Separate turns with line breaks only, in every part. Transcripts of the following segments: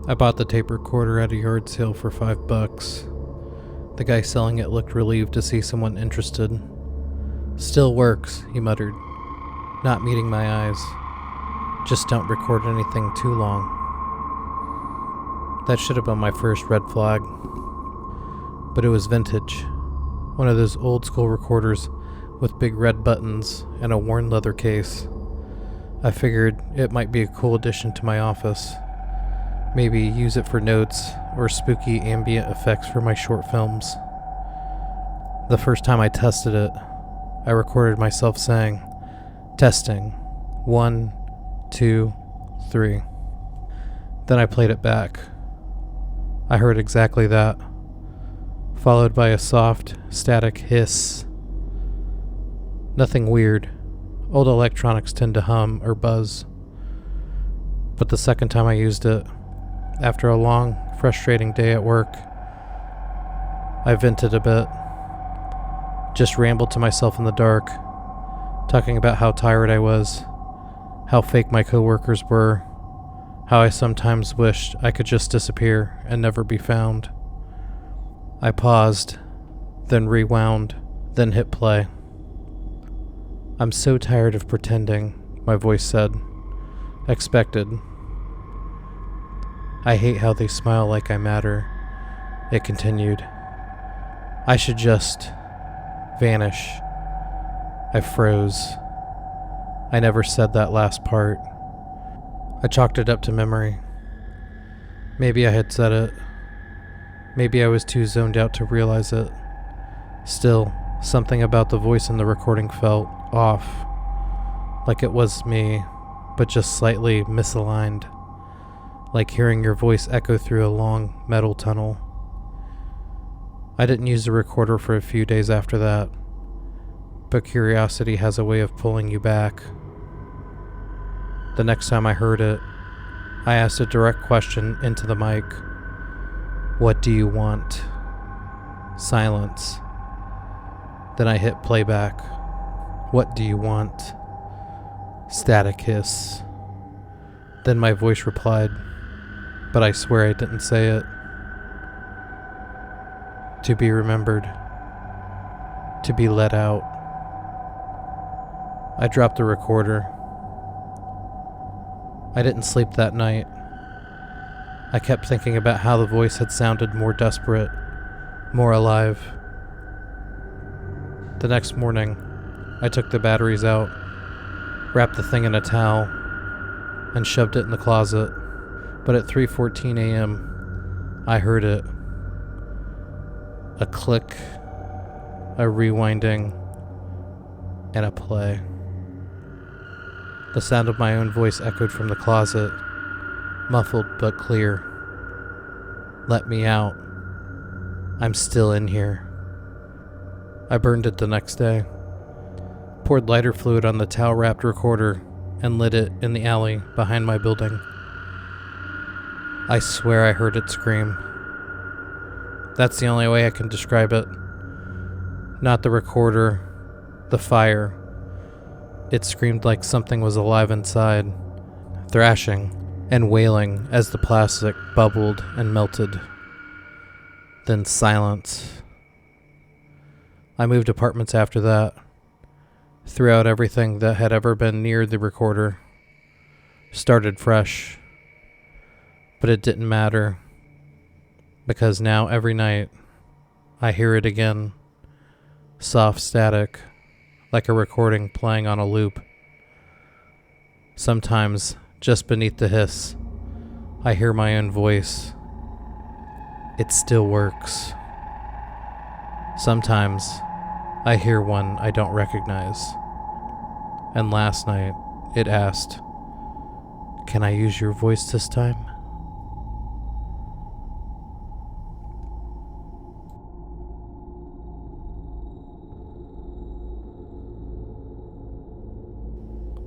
I bought the tape recorder at a yard sale for $5. The guy selling it looked relieved to see someone interested. "Still works," he muttered, not meeting my eyes. "Just don't record anything too long." That should have been my first red flag. But it was vintage. One of those old school recorders with big red buttons and a worn leather case. I figured it might be a cool addition to my office. Maybe use it for notes or spooky ambient effects for my short films. The first time I tested it, I recorded myself saying, "Testing, 1, 2, 3. Then I played it back. I heard exactly that, followed by a soft, static hiss. Nothing weird. Old electronics tend to hum or buzz. But the second time I used it, after a long, frustrating day at work, I vented a bit. Just rambled to myself in the dark, talking about how tired I was, how fake my coworkers were, how I sometimes wished I could just disappear and never be found. I paused, then rewound, then hit play. "I'm so tired of pretending," my voice said. Expected. "I hate how they smile like I matter," it continued. "I should just vanish." I froze. I never said that last part. I chalked it up to memory. Maybe I had said it. Maybe I was too zoned out to realize it. Still, something about the voice in the recording felt off. Like it was me, but just slightly misaligned. Like hearing your voice echo through a long metal tunnel. I didn't use the recorder for a few days after that. But curiosity has a way of pulling you back. The next time I heard it, I asked a direct question into the mic. "What do you want?" Silence. Then I hit playback. "What do you want?" Static hiss. Then my voice replied, but I swear I didn't say it. "To be remembered. To be let out." I dropped the recorder. I didn't sleep that night. I kept thinking about how the voice had sounded more desperate, more alive. The next morning, I took the batteries out, wrapped the thing in a towel, and shoved it in the closet. But at 3:14 a.m., I heard it. A click, a rewinding, and a play. The sound of my own voice echoed from the closet, muffled but clear. "Let me out. I'm still in here." I burned it the next day, poured lighter fluid on the towel-wrapped recorder, and lit it in the alley behind my building. I swear I heard it scream. That's the only way I can describe it. Not the recorder, the fire. It screamed like something was alive inside, thrashing and wailing as the plastic bubbled and melted. Then silence. I moved apartments after that, threw out everything that had ever been near the recorder, started fresh. But it didn't matter, because now every night I hear it again, soft static, like a recording playing on a loop. Sometimes, just beneath the hiss, I hear my own voice. It still works. Sometimes, I hear one I don't recognize. And last night, it asked, "Can I use your voice this time?"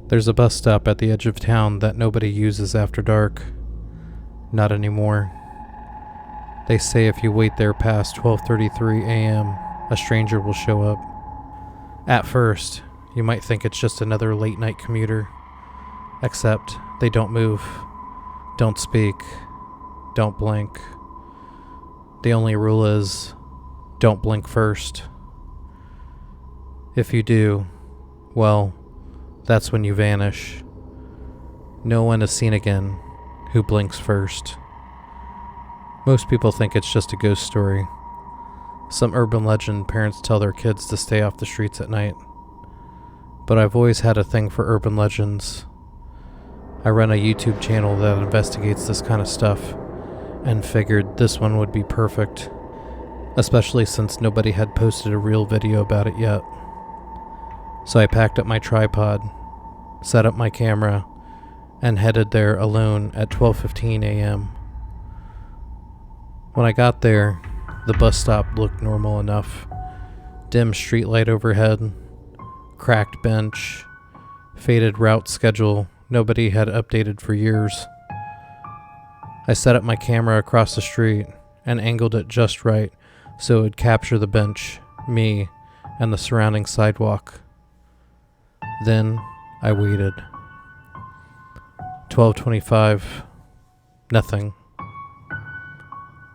There's a bus stop at the edge of town that nobody uses after dark. Not anymore. They say if you wait there past 12:33 a.m., a stranger will show up. At first, you might think it's just another late-night commuter. Except they don't move, don't speak, don't blink. The only rule is, don't blink first. If you do, well, that's when you vanish. No one is seen again who blinks first. Most people think it's just a ghost story. Some urban legend parents tell their kids to stay off the streets at night. But I've always had a thing for urban legends. I run a YouTube channel that investigates this kind of stuff, and figured this one would be perfect, especially since nobody had posted a real video about it yet. So I packed up my tripod, set up my camera, and headed there alone at 12:15 a.m. When I got there, the bus stop looked normal enough. Dim streetlight overhead, cracked bench, faded route schedule nobody had updated for years. I set up my camera across the street and angled it just right so it would capture the bench, me, and the surrounding sidewalk. Then I waited. 12:25, nothing.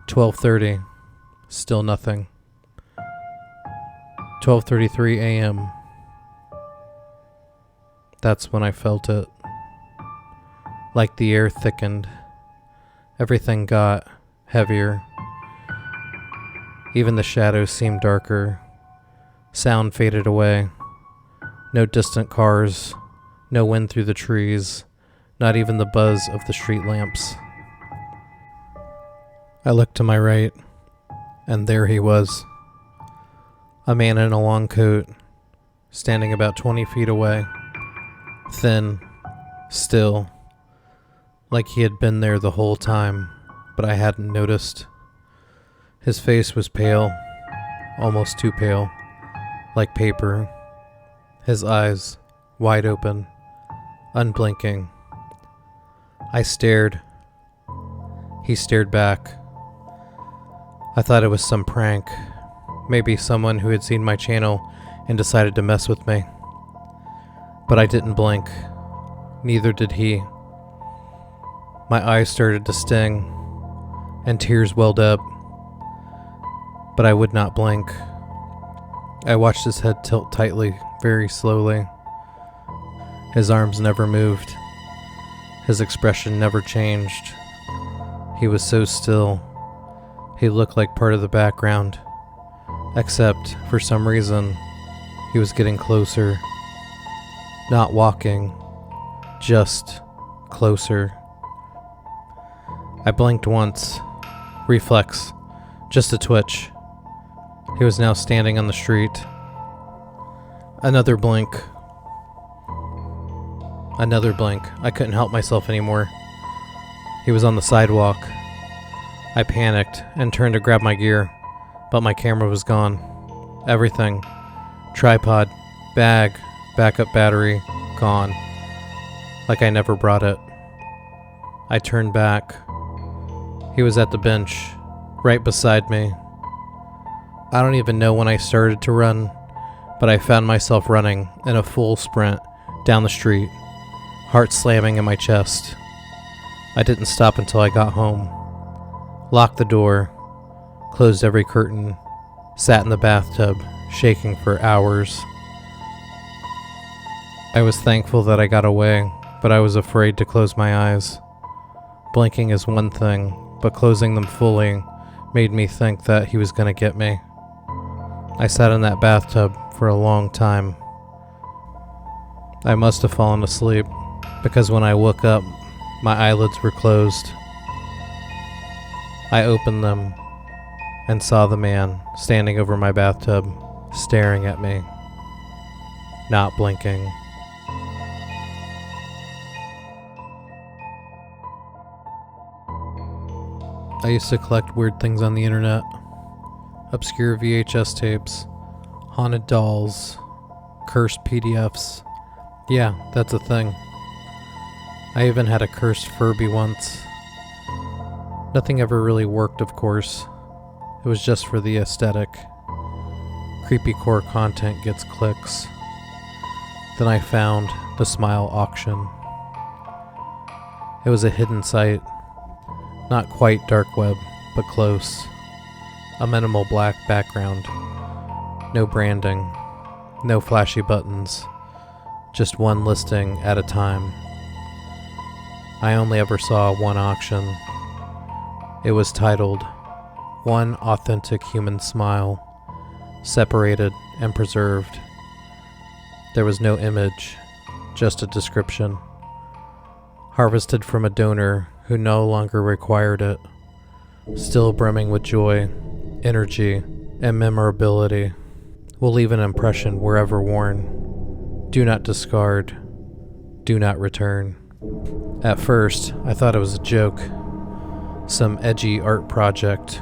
12:30, still nothing. 12:33 a.m. That's when I felt it. Like the air thickened. Everything got heavier. Even the shadows seemed darker. Sound faded away. No distant cars. No wind through the trees. Not even the buzz of the street lamps. I looked to my right, and there he was. A man in a long coat, standing about 20 feet away. Thin, still, like he had been there the whole time, but I hadn't noticed. His face was pale, almost too pale, like paper. His eyes, wide open, unblinking. I stared. He stared back. I thought it was some prank. Maybe someone who had seen my channel and decided to mess with me. But I didn't blink. Neither did he. My eyes started to sting, and tears welled up. But I would not blink. I watched his head tilt tightly, very slowly. His arms never moved. His expression never changed. He was so still. He looked like part of the background. Except, for some reason, he was getting closer. Not walking, just closer. I blinked once. Reflex. Just a twitch. He was now standing on the street. Another blink. Another blink. I couldn't help myself anymore. He was on the sidewalk. I panicked and turned to grab my gear, but my camera was gone. Everything. Tripod, bag, backup battery, gone. Like I never brought it. I turned back. He was at the bench, right beside me. I don't even know when I started to run, but I found myself running in a full sprint down the street, heart slamming in my chest. I didn't stop until I got home. Locked the door, closed every curtain, sat in the bathtub, shaking for hours. I was thankful that I got away, but I was afraid to close my eyes. Blinking is one thing, but closing them fully made me think that he was going to get me. I sat in that bathtub for a long time. I must have fallen asleep, because when I woke up, my eyelids were closed. I opened them and saw the man standing over my bathtub, staring at me, not blinking. I used to collect weird things on the internet. Obscure VHS tapes, haunted dolls, cursed PDFs. Yeah, that's a thing. I even had a cursed Furby once. Nothing ever really worked, of course. It was just for the aesthetic. Creepycore content gets clicks. Then I found the Smile auction. It was a hidden site. Not quite dark web, but close. A minimal black background. No branding. No flashy buttons. Just one listing at a time. I only ever saw one auction. It was titled, "One Authentic Human Smile, Separated and Preserved." There was no image, just a description. Harvested from a donor who no longer required it. Still brimming with joy, energy, and memorability. Will leave an impression wherever worn. Do not discard. Do not return. At first, I thought it was a joke. Some edgy art project.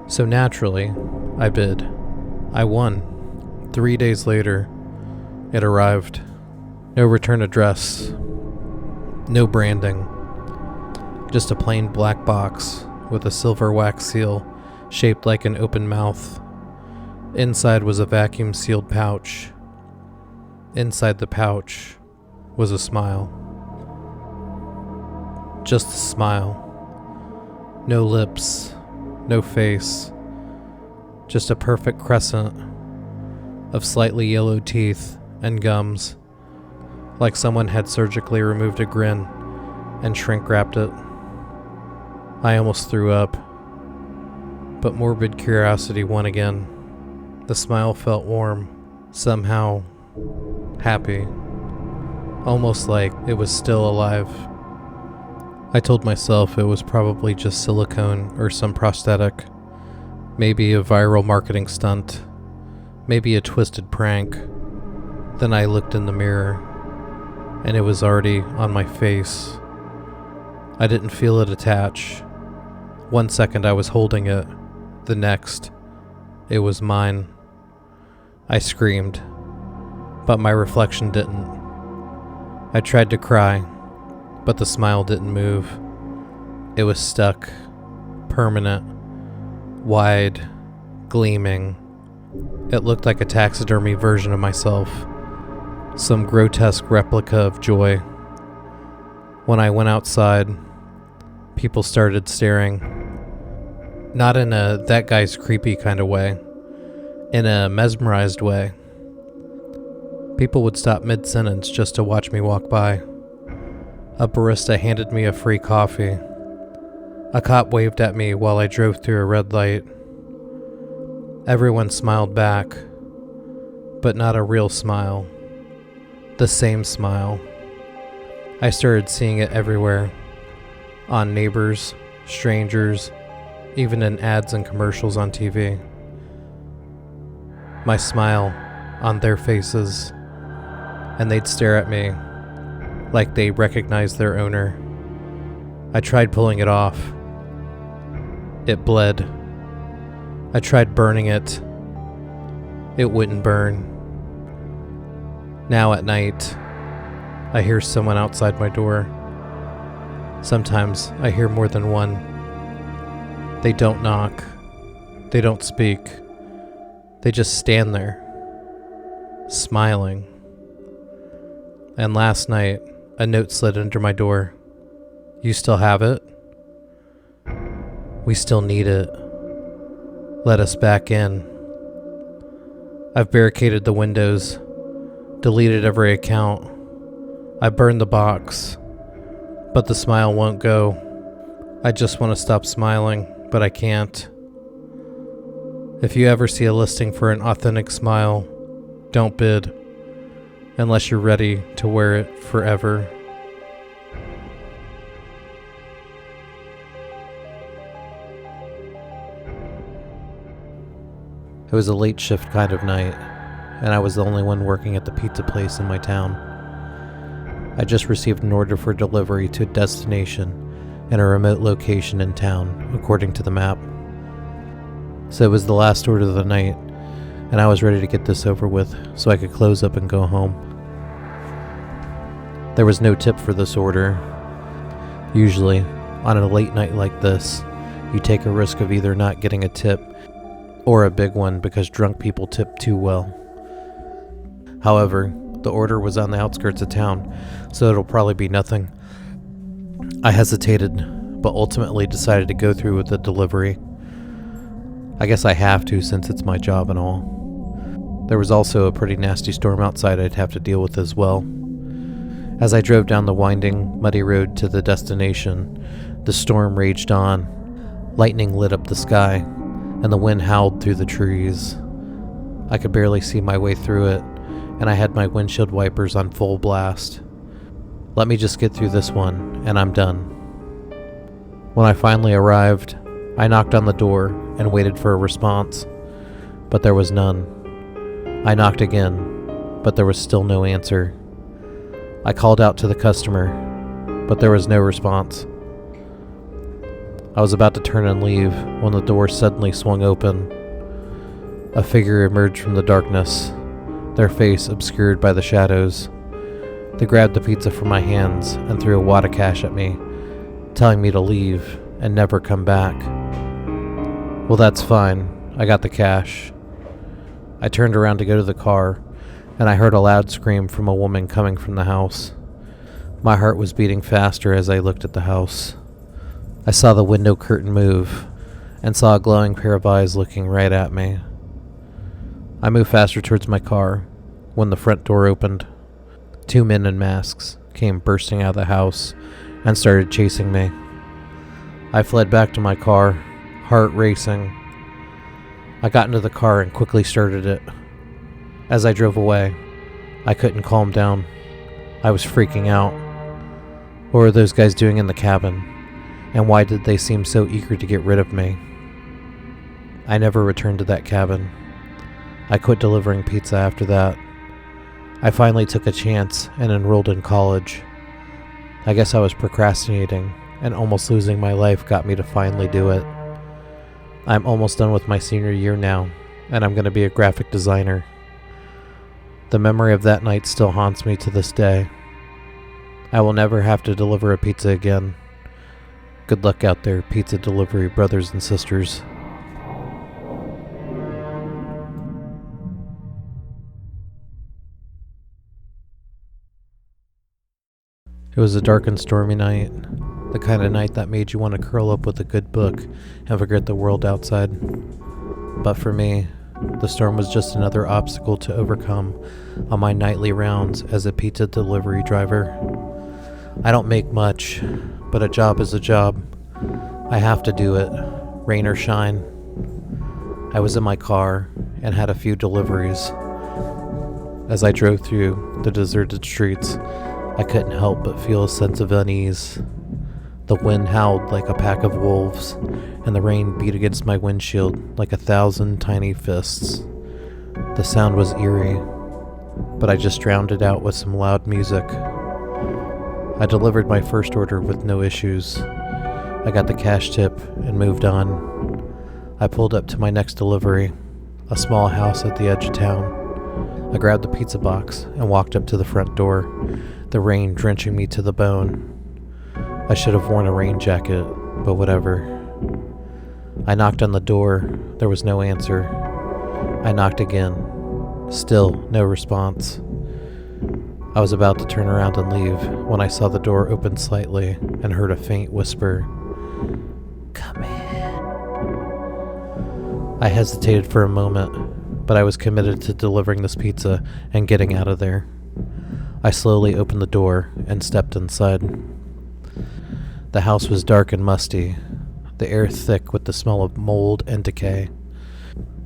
So naturally, I bid. I won. 3 days later, it arrived. No return address. No branding. Just a plain black box with a silver wax seal shaped like an open mouth. Inside was a vacuum-sealed pouch. Inside the pouch was a smile. Just a smile. No lips, no face. Just a perfect crescent of slightly yellow teeth and gums, like someone had surgically removed a grin and shrink-wrapped it. I almost threw up, but morbid curiosity won again. The smile felt warm, somehow happy, almost like it was still alive. I told myself it was probably just silicone or some prosthetic, maybe a viral marketing stunt, maybe a twisted prank. Then I looked in the mirror, and it was already on my face. I didn't feel it attach. 1 second I was holding it, the next, it was mine. I screamed, but my reflection didn't. I tried to cry, but the smile didn't move. It was stuck, permanent, wide, gleaming. It looked like a taxidermy version of myself, some grotesque replica of joy. When I went outside, people started staring. Not in a "that guy's creepy" kind of way, in a mesmerized way. People would stop mid-sentence just to watch me walk by. A barista handed me a free coffee. A cop waved at me while I drove through a red light. Everyone smiled back, but not a real smile. The same smile. I started seeing it everywhere. On neighbors, strangers, even in ads and commercials on TV. My smile on their faces, and they'd stare at me like they recognized their owner. I tried pulling it off. It bled. I tried burning it. It wouldn't burn. Now at night, I hear someone outside my door. Sometimes I hear more than one. They don't knock. They don't speak. They just stand there, smiling. And last night, a note slid under my door. "You still have it? We still need it. Let us back in." I've barricaded the windows, deleted every account. I burned the box, but the smile won't go. I just want to stop smiling, but I can't. If you ever see a listing for an authentic smile, don't bid, unless you're ready to wear it forever. It was a late shift kind of night, and I was the only one working at the pizza place in my town. I just received an order for delivery to a destination in a remote location in town, according to the map. So it was the last order of the night, and I was ready to get this over with so I could close up and go home. There was no tip for this order. Usually, on a late night like this, you take a risk of either not getting a tip or a big one because drunk people tip too well. However, the order was on the outskirts of town, so it'll probably be nothing. I hesitated, but ultimately decided to go through with the delivery. I guess I have to since it's my job and all. There was also a pretty nasty storm outside I'd have to deal with as well. As I drove down the winding, muddy road to the destination, the storm raged on. Lightning lit up the sky, and the wind howled through the trees. I could barely see my way through it, and I had my windshield wipers on full blast. Let me just get through this one, and I'm done. When I finally arrived, I knocked on the door and waited for a response, but there was none. I knocked again, but there was still no answer. I called out to the customer, but there was no response. I was about to turn and leave when the door suddenly swung open. A figure emerged from the darkness, their face obscured by the shadows. They grabbed the pizza from my hands and threw a wad of cash at me, telling me to leave and never come back. Well, that's fine. I got the cash. I turned around to go to the car, and I heard a loud scream from a woman coming from the house. My heart was beating faster as I looked at the house. I saw the window curtain move, and saw a glowing pair of eyes looking right at me. I moved faster towards my car when the front door opened. 2 men in masks came bursting out of the house and started chasing me. I fled back to my car, heart racing. I got into the car and quickly started it. As I drove away, I couldn't calm down. I was freaking out. What were those guys doing in the cabin? And why did they seem so eager to get rid of me? I never returned to that cabin. I quit delivering pizza after that. I finally took a chance and enrolled in college. I guess I was procrastinating, and almost losing my life got me to finally do it. I'm almost done with my senior year now, and I'm going to be a graphic designer. The memory of that night still haunts me to this day. I will never have to deliver a pizza again. Good luck out there, pizza delivery brothers and sisters. It was a dark and stormy night, the kind of night that made you want to curl up with a good book and forget the world outside. But for me, the storm was just another obstacle to overcome on my nightly rounds as a pizza delivery driver. I don't make much, but a job is a job. I have to do it, rain or shine. I was in my car and had a few deliveries. As I drove through the deserted streets, I couldn't help but feel a sense of unease. The wind howled like a pack of wolves, and the rain beat against my windshield like 1,000 tiny fists. The sound was eerie, but I just drowned it out with some loud music. I delivered my first order with no issues. I got the cash tip and moved on. I pulled up to my next delivery, a small house at the edge of town. I grabbed the pizza box and walked up to the front door, the rain drenching me to the bone. I should have worn a rain jacket, but whatever. I knocked on the door. There was no answer. I knocked again. Still no response. I was about to turn around and leave when I saw the door open slightly and heard a faint whisper, "Come in." I hesitated for a moment, but I was committed to delivering this pizza and getting out of there. I slowly opened the door and stepped inside. The house was dark and musty, the air thick with the smell of mold and decay.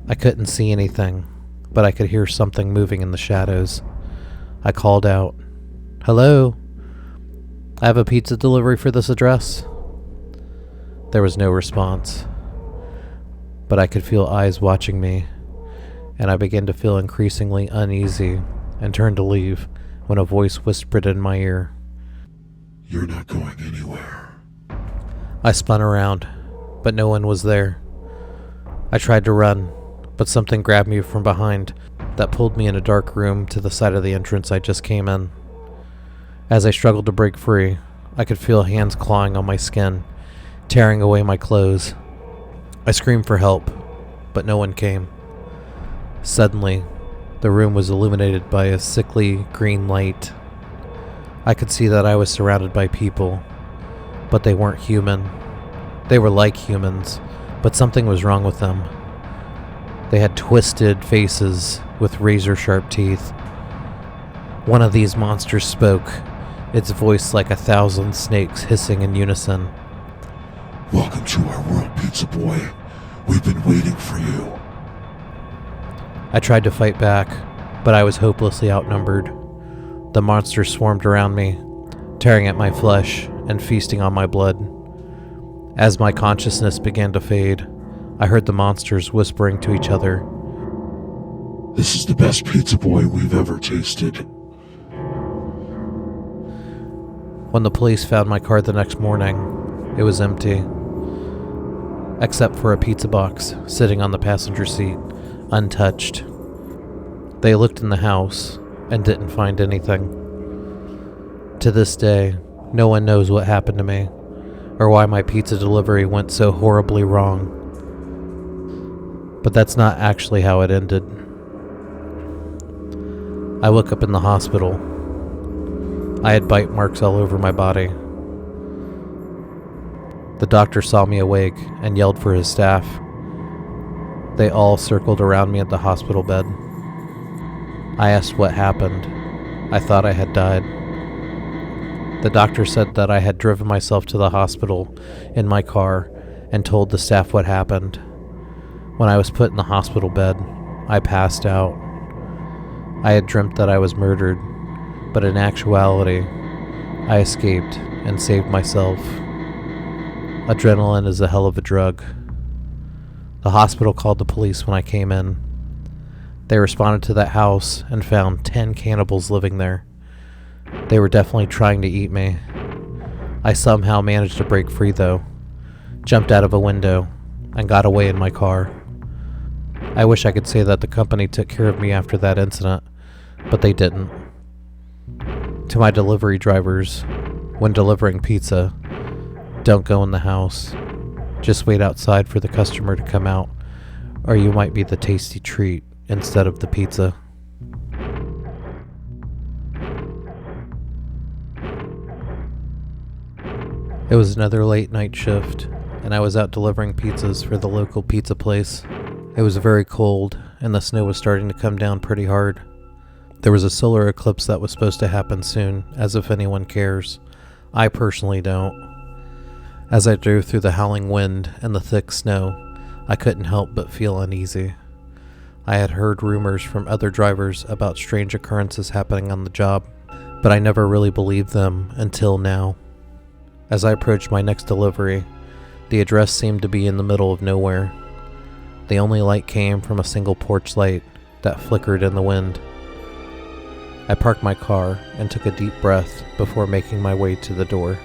I couldn't see anything, but I could hear something moving in the shadows. I called out, "Hello? I have a pizza delivery for this address." There was no response, but I could feel eyes watching me, and I began to feel increasingly uneasy and turned to leave when a voice whispered in my ear,
"You're not going anywhere."
I spun around, but no one was there. I tried to run, but something grabbed me from behind that pulled me in a dark room to the side of the entrance I just came in. As I struggled to break free, I could feel hands clawing on my skin, tearing away my clothes. I screamed for help, but no one came. Suddenly, the room was illuminated by a sickly green light. I could see that I was surrounded by people, but they weren't human. They were like humans, but something was wrong with them. They had twisted faces with razor-sharp teeth. One of these monsters spoke, its voice like 1,000 snakes hissing in unison.
Welcome to our world, Pizza Boy. We've been waiting for you.
I tried to fight back, but I was hopelessly outnumbered. The monster swarmed around me, tearing at my flesh and feasting on my blood. As my consciousness began to fade, I heard the monsters whispering to each other.
This is the best Pizza Boy we've ever tasted.
When the police found my car the next morning, it was empty, except for a pizza box sitting on the passenger seat, untouched. They looked in the house and didn't find anything. To this day, no one knows what happened to me, or why my pizza delivery went so horribly wrong. But that's not actually how it ended. I woke up in the hospital. I had bite marks all over my body. The doctor saw me awake and yelled for his staff. They all circled around me at the hospital bed. I asked what happened. I thought I had died. The doctor said that I had driven myself to the hospital in my car and told the staff what happened. When I was put in the hospital bed, I passed out. I had dreamt that I was murdered, but in actuality, I escaped and saved myself. Adrenaline is a hell of a drug. The hospital called the police when I came in. They responded to that house and found 10 cannibals living there. They were definitely trying to eat me. I somehow managed to break free though, jumped out of a window, and got away in my car. I wish I could say that the company took care of me after that incident, but they didn't. To my delivery drivers, when delivering pizza, don't go in the house. Just wait outside for the customer to come out, or you might be the tasty treat instead of the pizza. It was another late night shift, and I was out delivering pizzas for the local pizza place. It was very cold, and the snow was starting to come down pretty hard. There was a solar eclipse that was supposed to happen soon, as if anyone cares. I personally don't. As I drove through the howling wind and the thick snow, I couldn't help but feel uneasy. I had heard rumors from other drivers about strange occurrences happening on the job, but I never really believed them until now. As I approached my next delivery, the address seemed to be in the middle of nowhere. The only light came from a single porch light that flickered in the wind. I parked my car and took a deep breath before making my way to the door.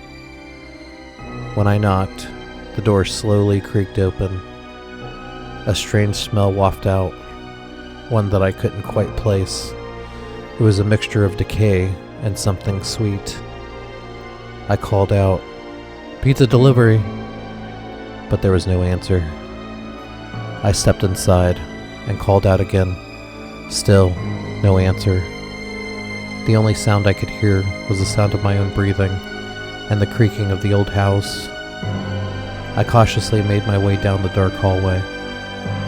When I knocked, the door slowly creaked open. A strange smell wafted out, one that I couldn't quite place. It was a mixture of decay and something sweet. I called out, "Pizza delivery," but there was no answer. I stepped inside and called out again. Still, no answer. The only sound I could hear was the sound of my own breathing and the creaking of the old house. I cautiously made my way down the dark hallway,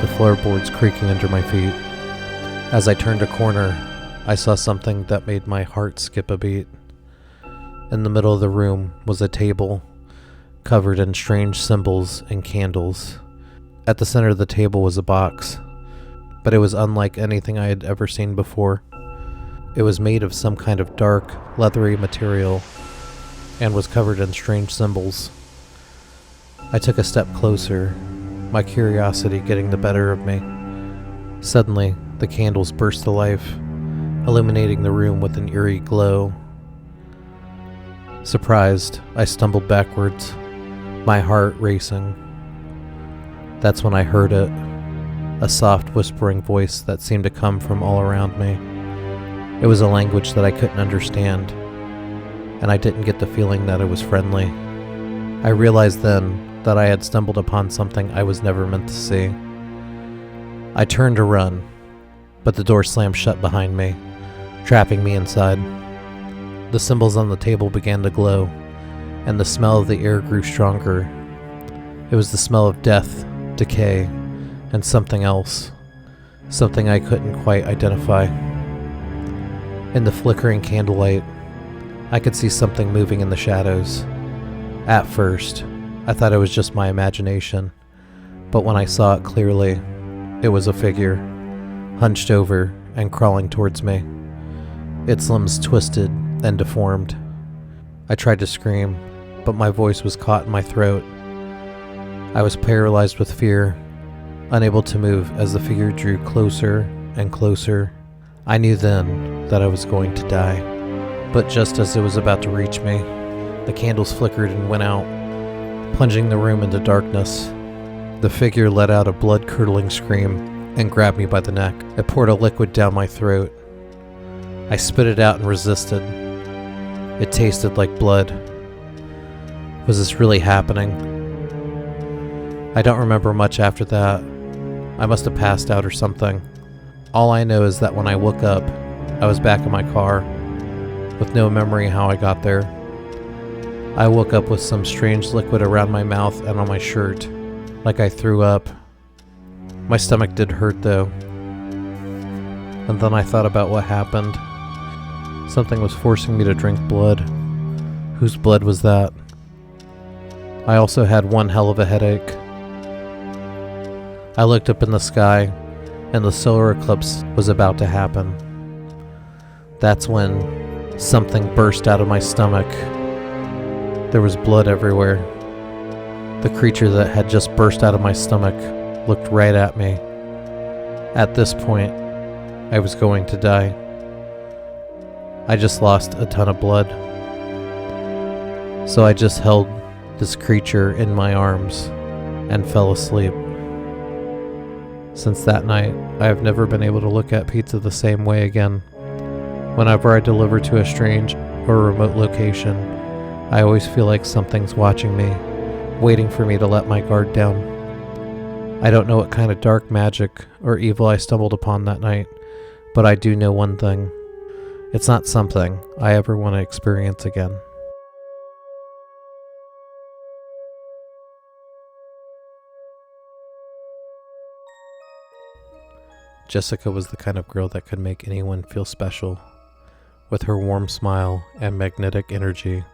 the floorboards creaking under my feet. As I turned a corner, I saw something that made my heart skip a beat. In the middle of the room was a table, covered in strange symbols and candles. At the center of the table was a box, but it was unlike anything I had ever seen before. It was made of some kind of dark, leathery material, and was covered in strange symbols. I took a step closer, my curiosity getting the better of me. Suddenly, the candles burst to life, illuminating the room with an eerie glow. Surprised, I stumbled backwards, my heart racing. That's when I heard it, a soft whispering voice that seemed to come from all around me. It was a language that I couldn't understand, and I didn't get the feeling that it was friendly. I realized then that I had stumbled upon something I was never meant to see. I turned to run, but the door slammed shut behind me, trapping me inside. The symbols on the table began to glow, and the smell of the air grew stronger. It was the smell of death, decay, and something else. Something I couldn't quite identify. In the flickering candlelight, I could see something moving in the shadows. At first, I thought it was just my imagination, but when I saw it clearly, it was a figure, hunched over and crawling towards me. Its limbs twisted and deformed. I tried to scream, but my voice was caught in my throat. I was paralyzed with fear, unable to move as the figure drew closer and closer. I knew then that I was going to die. But just as it was about to reach me, the candles flickered and went out, plunging the room into darkness. The figure let out a blood-curdling scream and grabbed me by the neck. It poured a liquid down my throat. I spit it out and resisted. It tasted like blood. Was this really happening? I don't remember much after that. I must have passed out or something. All I know is that when I woke up, I was back in my car, with no memory how I got there. I woke up with some strange liquid around my mouth and on my shirt, like I threw up. My stomach did hurt though. And then I thought about what happened. Something was forcing me to drink blood. Whose blood was that? I also had one hell of a headache. I looked up in the sky, and the solar eclipse was about to happen. That's when something burst out of my stomach. There was blood everywhere. The creature that had just burst out of my stomach looked right at me. At this point, I was going to die. I just lost a ton of blood. So I just held this creature in my arms and fell asleep. Since that night, I have never been able to look at pizza the same way again. Whenever I deliver to a strange or remote location, I always feel like something's watching me, waiting for me to let my guard down. I don't know what kind of dark magic or evil I stumbled upon that night, but I do know one thing. It's not something I ever want to experience again. Jessica was the kind of girl that could make anyone feel special. With her warm smile and magnetic energy,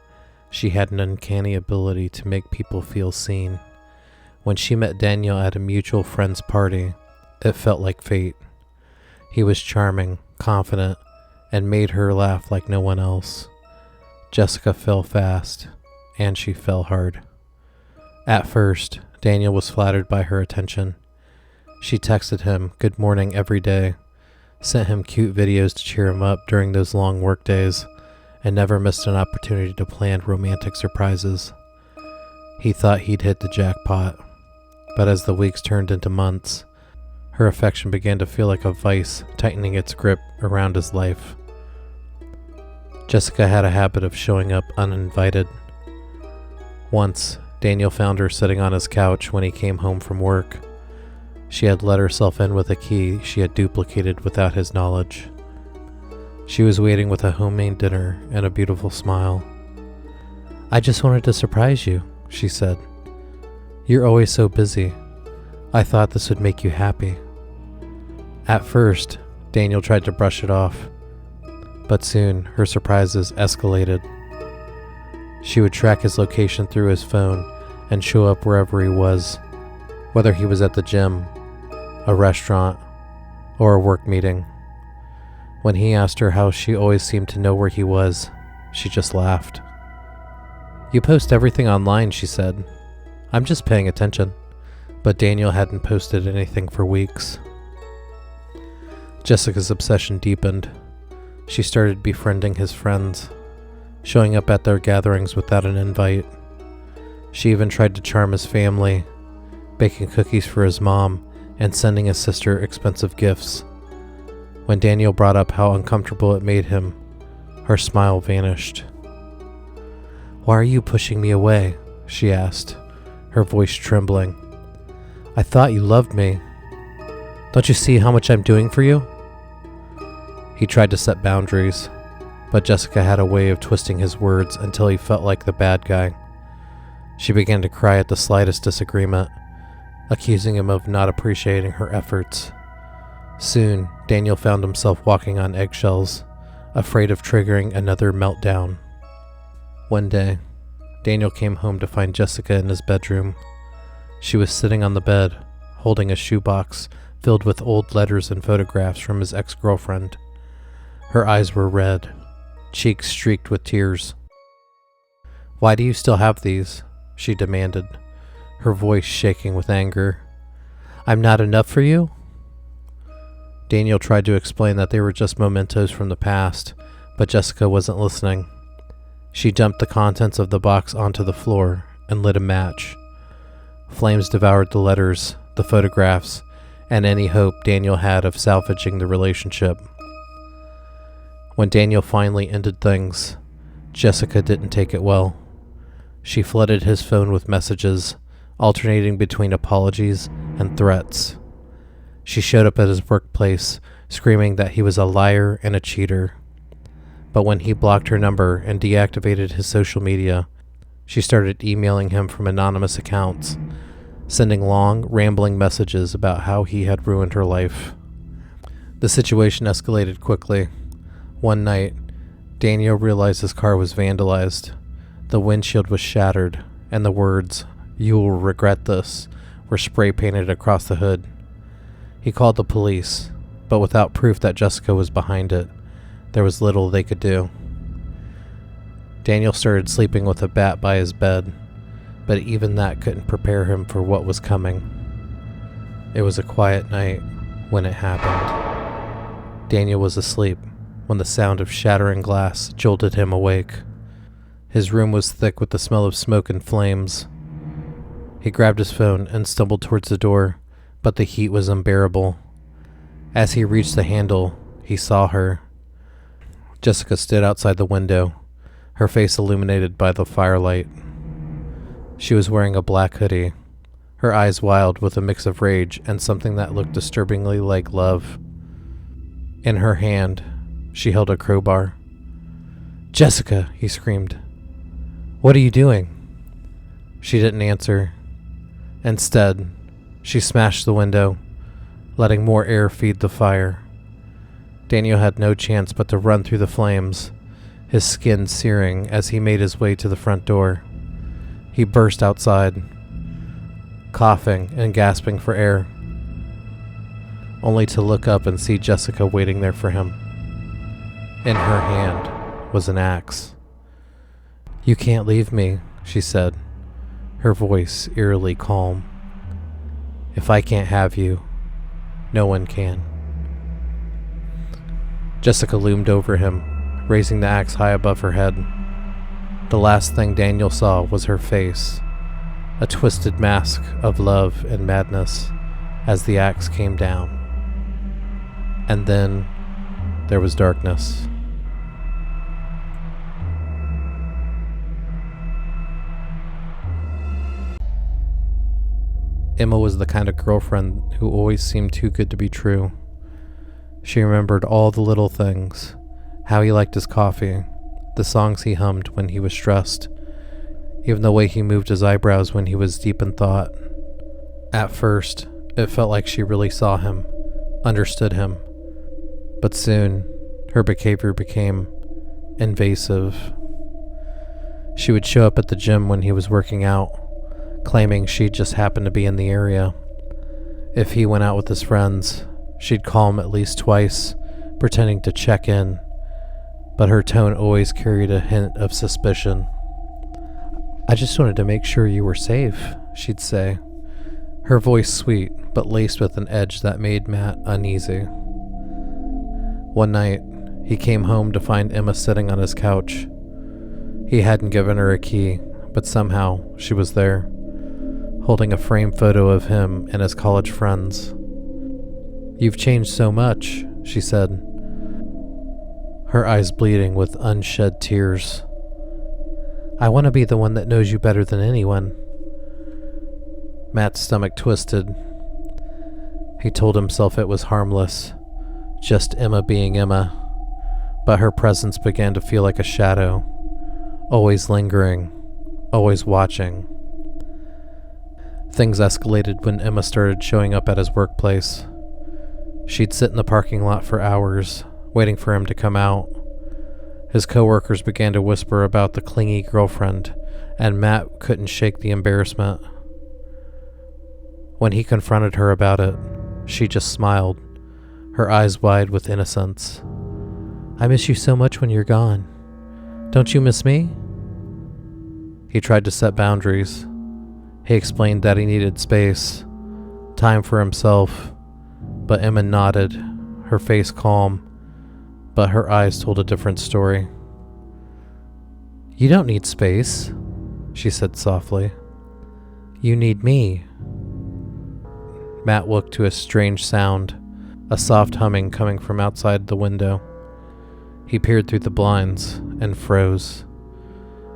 she had an uncanny ability to make people feel seen. When she met Daniel at a mutual friend's party, it felt like fate. He was charming, confident, and made her laugh like no one else. Jessica fell fast, and she fell hard. At first, Daniel was flattered by her attention. She texted him good morning every day, sent him cute videos to cheer him up during those long work days, and never missed an opportunity to plan romantic surprises. He thought he'd hit the jackpot, but as the weeks turned into months, her affection began to feel like a vice tightening its grip around his life. Jessica had a habit of showing up uninvited. Once, Daniel found her sitting on his couch when he came home from work. She had let herself in with a key she had duplicated without his knowledge. She was waiting with a homemade dinner and a beautiful smile. "I just wanted to surprise you," she said. "You're always so busy. I thought this would make you happy." At first, Daniel tried to brush it off, but soon her surprises escalated. She would track his location through his phone and show up wherever he was, whether he was at the gym, a restaurant, or a work meeting. When he asked her how she always seemed to know where he was, she just laughed. "You post everything online," she said. "I'm just paying attention." But Daniel hadn't posted anything for weeks. Jessica's obsession deepened. She started befriending his friends, showing up at their gatherings without an invite. She even tried to charm his family, baking cookies for his mom and sending his sister expensive gifts. When Daniel brought up how uncomfortable it made him, her smile vanished. "Why are you pushing me away?" she asked, her voice trembling. "I thought you loved me. Don't you see how much I'm doing for you?" He tried to set boundaries, but Jessica had a way of twisting his words until he felt like the bad guy. She began to cry at the slightest disagreement, accusing him of not appreciating her efforts. Soon, Daniel found himself walking on eggshells, afraid of triggering another meltdown. One day, Daniel came home to find Jessica in his bedroom. She was sitting on the bed, holding a shoebox filled with old letters and photographs from his ex-girlfriend. Her eyes were red, cheeks streaked with tears. "Why do you still have these?" she demanded, her voice shaking with anger. "I'm not enough for you?" Daniel tried to explain that they were just mementos from the past, but Jessica wasn't listening. She dumped the contents of the box onto the floor and lit a match. Flames devoured the letters, the photographs, and any hope Daniel had of salvaging the relationship. When Daniel finally ended things, Jessica didn't take it well. She flooded his phone with messages, alternating between apologies and threats. She showed up at his workplace, screaming that he was a liar and a cheater. But when he blocked her number and deactivated his social media, she started emailing him from anonymous accounts, sending long, rambling messages about how he had ruined her life. The situation escalated quickly. One night, Daniel realized his car was vandalized. The windshield was shattered, and the words, "You will regret this," were spray painted across the hood. He called the police, but without proof that Jessica was behind it, there was little they could do. Daniel started sleeping with a bat by his bed, but even that couldn't prepare him for what was coming. It was a quiet night when it happened. Daniel was asleep when the sound of shattering glass jolted him awake. His room was thick with the smell of smoke and flames. He grabbed his phone and stumbled towards the door, but the heat was unbearable. As he reached the handle, he saw her. Jessica stood outside the window, her face illuminated by the firelight. She was wearing a black hoodie, her eyes wild with a mix of rage and something that looked disturbingly like love. In her hand, she held a crowbar. "Jessica!" he screamed. "What are you doing?" She didn't answer. Instead, she smashed the window, letting more air feed the fire. Daniel had no chance but to run through the flames, his skin searing as he made his way to the front door. He burst outside, coughing and gasping for air, only to look up and see Jessica waiting there for him. In her hand was an axe. "You can't leave me," she said, her voice eerily calm. "If I can't have you, no one can." Jessica loomed over him, raising the axe high above her head. The last thing Daniel saw was her face, a twisted mask of love and madness as the axe came down. And then there was darkness. Emma was the kind of girlfriend who always seemed too good to be true. She remembered all the little things, how he liked his coffee, the songs he hummed when he was stressed, even the way he moved his eyebrows when he was deep in thought. At first, it felt like she really saw him, understood him, but soon, her behavior became invasive. She would show up at the gym when he was working out, claiming she just happened to be in the area. If he went out with his friends, she'd call him at least twice, pretending to check in, but her tone always carried a hint of suspicion. "I just wanted to make sure you were safe," she'd say, her voice sweet but laced with an edge that made Matt uneasy. One night, he came home to find Emma sitting on his couch. He hadn't given her a key, but somehow she was there, holding a framed photo of him and his college friends. "You've changed so much," she said, her eyes bleeding with unshed tears. "I want to be the one that knows you better than anyone." Matt's stomach twisted. He told himself it was harmless, just Emma being Emma, but her presence began to feel like a shadow, always lingering, always watching. Things escalated when Emma started showing up at his workplace. She'd sit in the parking lot for hours, waiting for him to come out. His coworkers began to whisper about the clingy girlfriend, and Matt couldn't shake the embarrassment. When he confronted her about it, she just smiled, her eyes wide with innocence. "I miss you so much when you're gone. Don't you miss me?" He tried to set boundaries. He explained that he needed space, time for himself, but Emma nodded, her face calm, but her eyes told a different story. "You don't need space," she said softly. "You need me." Matt woke to a strange sound, a soft humming coming from outside the window. He peered through the blinds and froze.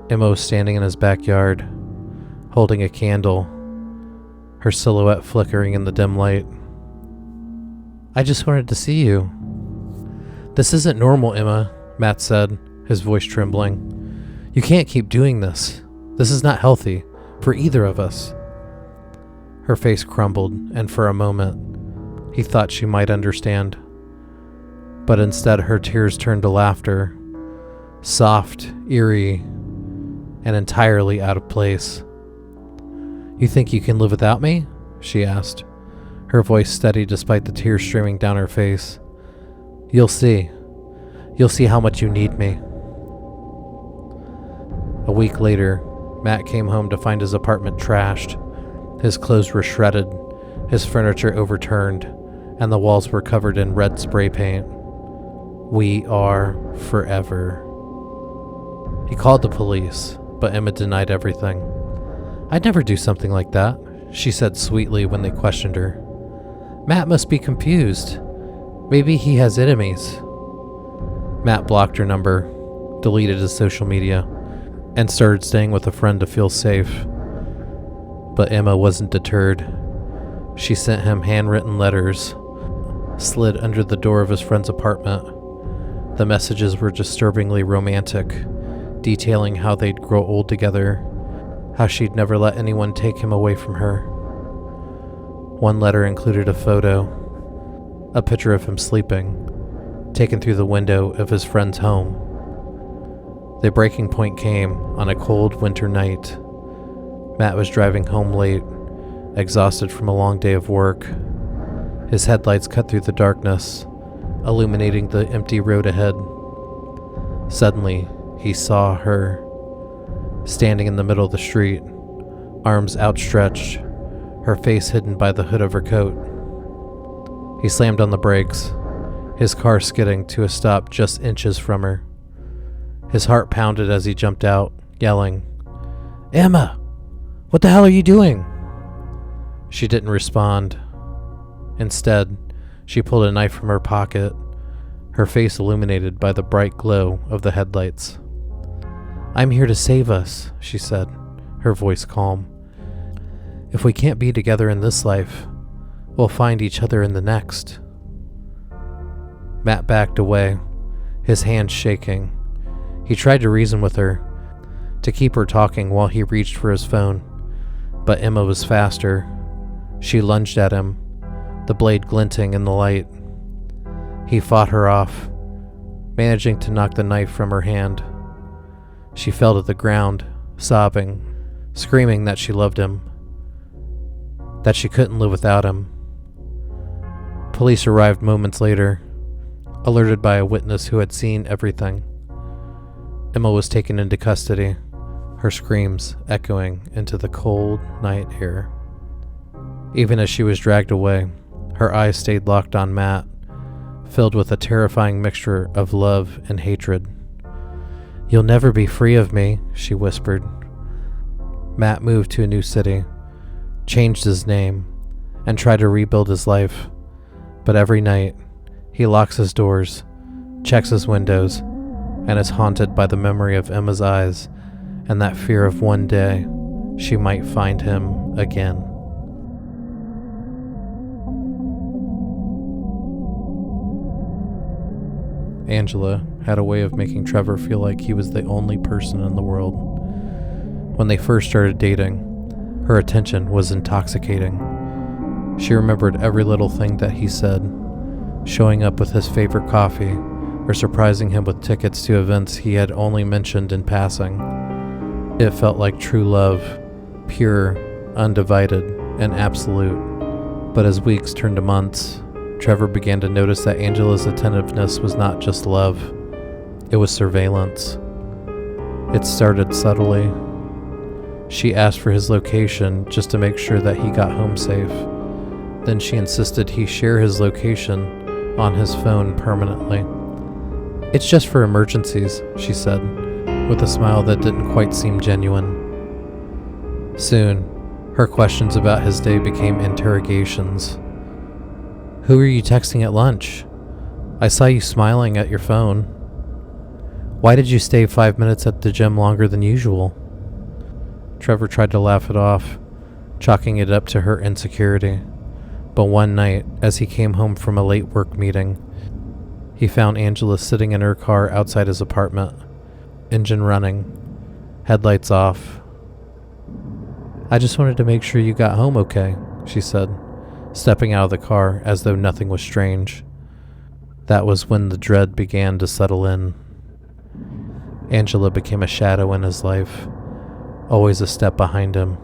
Emma was standing in his backyard, holding a candle, her silhouette flickering in the dim light. "I just wanted to see you." "This isn't normal, Emma," Matt said, his voice trembling. "You can't keep doing this. This is not healthy, for either of us." Her face crumbled, and for a moment, he thought she might understand. But instead, her tears turned to laughter, soft, eerie, and entirely out of place. "You think you can live without me?" she asked, her voice steady despite the tears streaming down her face. "You'll see. You'll see how much you need me." A week later, Matt came home to find his apartment trashed. His clothes were shredded, his furniture overturned, and the walls were covered in red spray paint. "We are forever." He called the police, but Emma denied everything. "I'd never do something like that," she said sweetly when they questioned her. "Matt must be confused. Maybe he has enemies." Matt blocked her number, deleted his social media, and started staying with a friend to feel safe. But Emma wasn't deterred. She sent him handwritten letters, slid under the door of his friend's apartment. The messages were disturbingly romantic, detailing how they'd grow old together, how she'd never let anyone take him away from her. One letter included a photo, a picture of him sleeping, taken through the window of his friend's home. The breaking point came on a cold winter night. Matt was driving home late, exhausted from a long day of work. His headlights cut through the darkness, illuminating the empty road ahead. Suddenly, he saw her, standing in the middle of the street, arms outstretched, her face hidden by the hood of her coat. He slammed on the brakes, his car skidding to a stop just inches from her. His heart pounded as he jumped out, yelling, "Emma! What the hell are you doing?" She didn't respond. Instead, she pulled a knife from her pocket, her face illuminated by the bright glow of the headlights. "I'm here to save us," she said, her voice calm. "If we can't be together in this life, we'll find each other in the next." Matt backed away, his hands shaking. He tried to reason with her, to keep her talking while he reached for his phone. But Emma was faster. She lunged at him, the blade glinting in the light. He fought her off, managing to knock the knife from her hand. She fell to the ground, sobbing, screaming that she loved him, that she couldn't live without him. Police arrived moments later, alerted by a witness who had seen everything. Emma was taken into custody, her screams echoing into the cold night air. Even as she was dragged away, her eyes stayed locked on Matt, filled with a terrifying mixture of love and hatred. "You'll never be free of me," she whispered. Matt moved to a new city, changed his name, and tried to rebuild his life. But every night, he locks his doors, checks his windows, and is haunted by the memory of Emma's eyes and that fear of one day she might find him again. Angela had a way of making Trevor feel like he was the only person in the world. When they first started dating, Her attention was intoxicating. She remembered every little thing that he said, showing up with his favorite coffee, or surprising him with tickets to events he had only mentioned in passing. It felt like true love, pure, undivided, and absolute. But as weeks turned to months, Trevor began to notice that Angela's attentiveness was not just love, it was surveillance. It started subtly. She asked for his location just to make sure that he got home safe. Then she insisted he share his location on his phone permanently. "It's just for emergencies," she said, with a smile that didn't quite seem genuine. Soon, her questions about his day became interrogations. "Who were you texting at lunch? I saw you smiling at your phone. Why did you stay 5 minutes at the gym longer than usual?" Trevor tried to laugh it off, chalking it up to her insecurity. But one night, as he came home from a late work meeting, he found Angela sitting in her car outside his apartment, engine running, headlights off. "I just wanted to make sure you got home okay," she said, stepping out of the car as though nothing was strange. That was when the dread began to settle in. Angela became a shadow in his life, always a step behind him.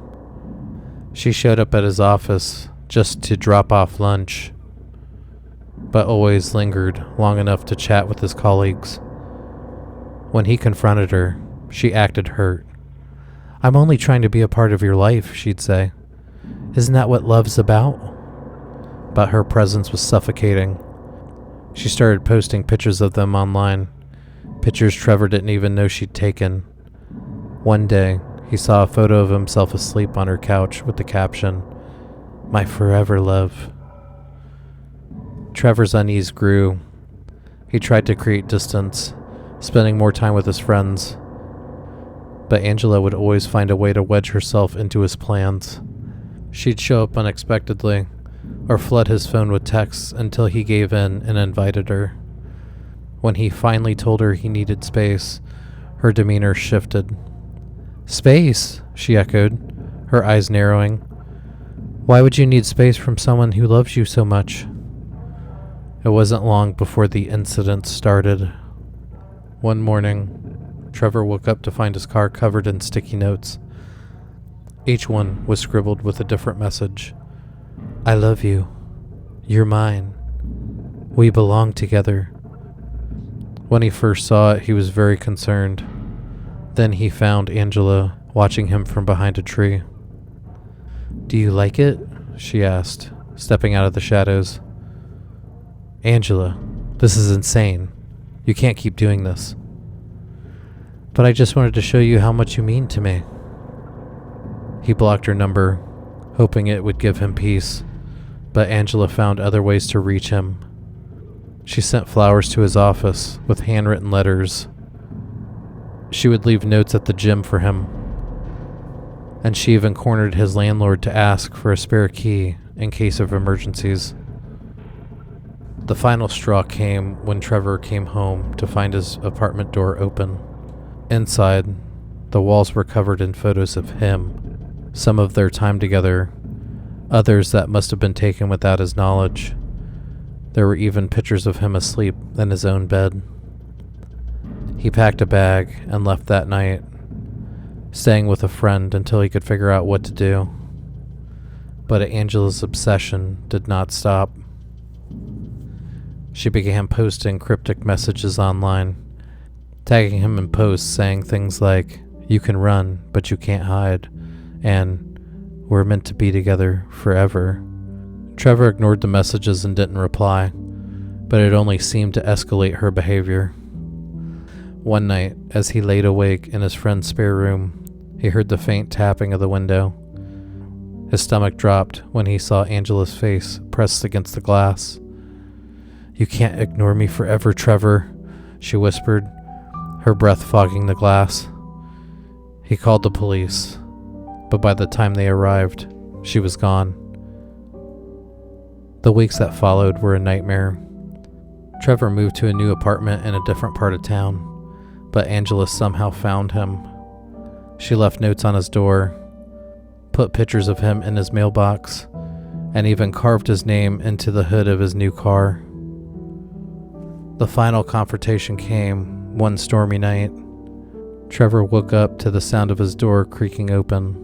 She showed up at his office just to drop off lunch, but always lingered long enough to chat with his colleagues. When he confronted her, she acted hurt. "I'm only trying to be a part of your life," she'd say. "Isn't that what love's about?" But her presence was suffocating. She started posting pictures of them online, pictures Trevor didn't even know she'd taken. One day, he saw a photo of himself asleep on her couch with the caption, "My forever love." Trevor's unease grew. He tried to create distance, spending more time with his friends. But Angela would always find a way to wedge herself into his plans. She'd show up unexpectedly, or flood his phone with texts until he gave in and invited her. When he finally told her he needed space, her demeanor shifted. "Space?" she echoed, her eyes narrowing. "Why would you need space from someone who loves you so much?" It wasn't long before the incident started. One morning, Trevor woke up to find his car covered in sticky notes. Each one was scribbled with a different message. "I love you. You're mine. We belong together." When he first saw it, he was very concerned. Then he found Angela watching him from behind a tree. "Do you like it?" she asked, stepping out of the shadows. "Angela, this is insane. You can't keep doing this." "But I just wanted to show you how much you mean to me." He blocked her number, hoping it would give him peace, but Angela found other ways to reach him. She sent flowers to his office with handwritten letters. She would leave notes at the gym for him, and she even cornered his landlord to ask for a spare key in case of emergencies. The final straw came when Trevor came home to find his apartment door open. Inside, the walls were covered in photos of him, some of their time together, others that must have been taken without his knowledge. There were even pictures of him asleep in his own bed. He packed a bag and left that night, staying with a friend until he could figure out what to do. But Angela's obsession did not stop. She began posting cryptic messages online, tagging him in posts saying things like, "You can run, but you can't hide," and "We're meant to be together forever." Trevor ignored the messages and didn't reply, but it only seemed to escalate her behavior. One night, as he laid awake in his friend's spare room, he heard the faint tapping of the window. His stomach dropped when he saw Angela's face pressed against the glass. "You can't ignore me forever, Trevor," she whispered, her breath fogging the glass. He called the police, but by the time they arrived, she was gone. The weeks that followed were a nightmare. Trevor moved to a new apartment in a different part of town, but Angela somehow found him. She left notes on his door, put pictures of him in his mailbox, and even carved his name into the hood of his new car. The final confrontation came one stormy night. Trevor woke up to the sound of his door creaking open.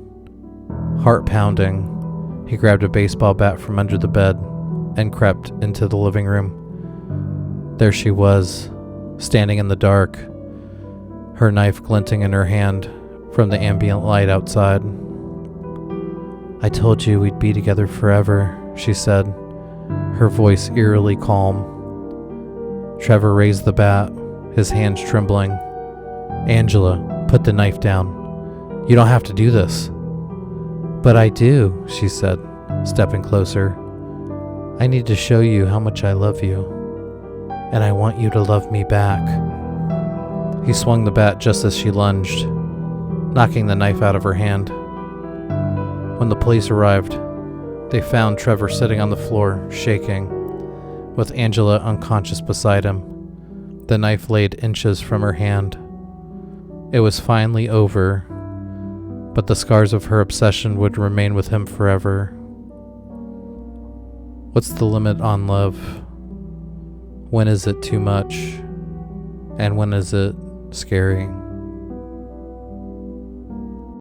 Heart pounding, he grabbed a baseball bat from under the bed and crept into the living room. There she was, standing in the dark, her knife glinting in her hand from the ambient light outside. "I told you we'd be together forever," she said, her voice eerily calm. Trevor raised the bat, his hands trembling. "Angela, put the knife down. You don't have to do this." "But I do," she said, stepping closer. "I need to show you how much I love you, and I want you to love me back." He swung the bat just as she lunged, knocking the knife out of her hand. When the police arrived, they found Trevor sitting on the floor, shaking, with Angela unconscious beside him, the knife laid inches from her hand. It was finally over, but the scars of her obsession would remain with him forever. What's the limit on love? When is it too much? And when is it scary?